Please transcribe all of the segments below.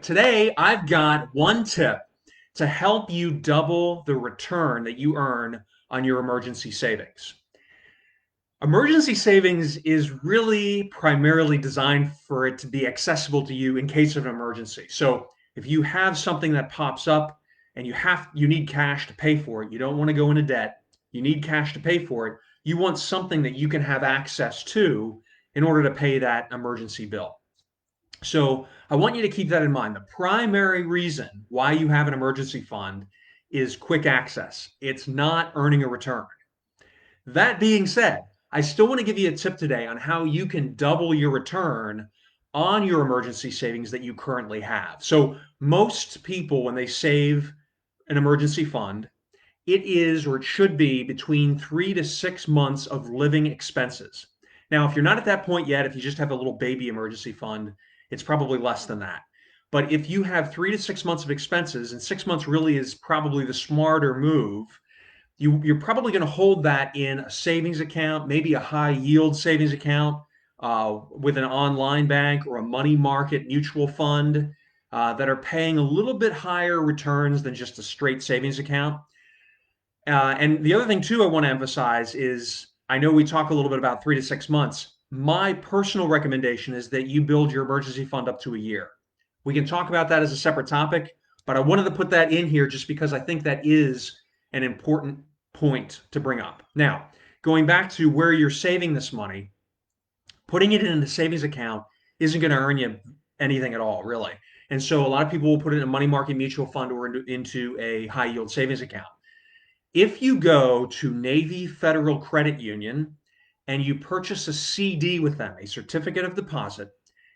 Today, I've got one tip to help you double the return that you earn on your emergency savings. Emergency savings is really primarily designed for it to be accessible to you in case of an emergency. So if you have something that pops up and you need cash to pay for it, you don't want to go into debt, you need cash to pay for it, you want something that you can have access to in order to pay that emergency bill. So I want you to keep that in mind. The primary reason why you have an emergency fund is quick access. It's not earning a return. That being said, I still want to give you a tip today on how you can double your return on your emergency savings that you currently have. So most people, when they save an emergency fund, it is or it should be between 3 to 6 months of living expenses. Now, if you're not at that point yet, if you just have a little baby emergency fund, it's probably less than that. But if you have 3 to 6 months of expenses, and 6 months really is probably the smarter move, you're probably going to hold that in a savings account, maybe a high yield savings account with an online bank or a money market mutual fund that are paying a little bit higher returns than just a straight savings account. And the other thing too, I want to emphasize is I know we talk a little bit about 3 to 6 months. My personal recommendation is that you build your emergency fund up to a year. We can talk about that as a separate topic, but I wanted to put that in here just because I think that is an important point to bring up. Now, going back to where you're saving this money, putting it in a savings account isn't going to earn you anything at all, really. And so a lot of people will put it in a money market mutual fund or into a high yield savings account. If you go to Navy Federal Credit Union and you purchase a CD with them, a certificate of deposit,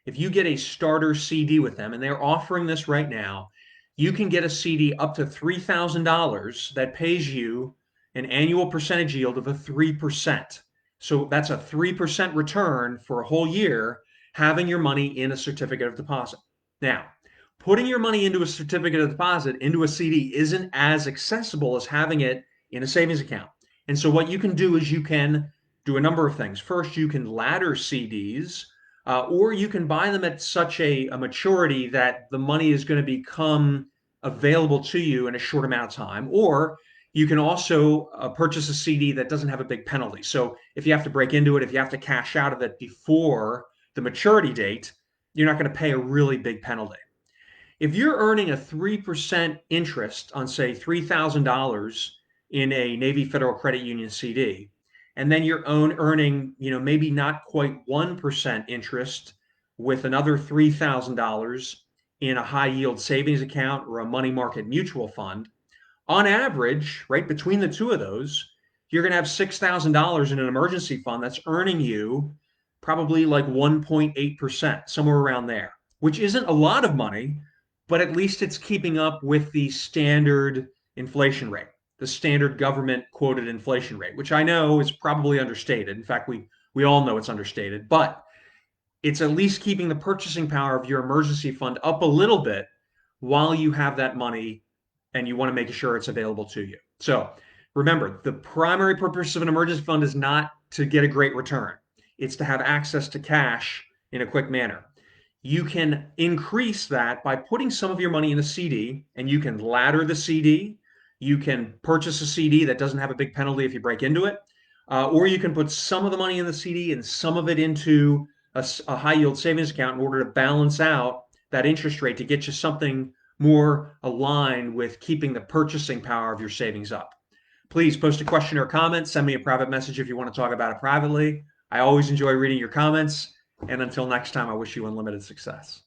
if you get a starter CD with them, and they're offering this right now, you can get a CD up to $3,000 that pays you an annual percentage yield of a 3%. So that's a 3% return for a whole year having your money in a certificate of deposit. Now, putting your money into a certificate of deposit, into a CD, isn't as accessible as having it in a savings account. And so what you can do is you can do a number of things. First, you can ladder CDs, or you can buy them at such a maturity that the money is going to become available to you in a short amount of time. Or you can also purchase a CD that doesn't have a big penalty. So if you have to break into it, if you have to cash out of it before the maturity date, you're not going to pay a really big penalty. If you're earning a 3% interest on, say, $3,000 in a Navy Federal Credit Union CD, and then you're earning, maybe not quite 1% interest with another $3,000 in a high yield savings account or a money market mutual fund, on average, right between the two of those, you're going to have $6,000 in an emergency fund that's earning you probably like 1.8%, somewhere around there, which isn't a lot of money, but at least it's keeping up with the standard inflation rate, the standard government quoted inflation rate, which I know is probably understated. In fact, we all know it's understated, but it's at least keeping the purchasing power of your emergency fund up a little bit while you have that money and you want to make sure it's available to you. So remember, the primary purpose of an emergency fund is not to get a great return. It's to have access to cash in a quick manner. You can increase that by putting some of your money in a CD, and you can ladder the CD. You can purchase a CD that doesn't have a big penalty if you break into it. Or you can put some of the money in the CD and some of it into a high yield savings account in order to balance out that interest rate to get you something more aligned with keeping the purchasing power of your savings up. Please post a question or comment. Send me a private message if you want to talk about it privately. I always enjoy reading your comments. And until next time, I wish you unlimited success.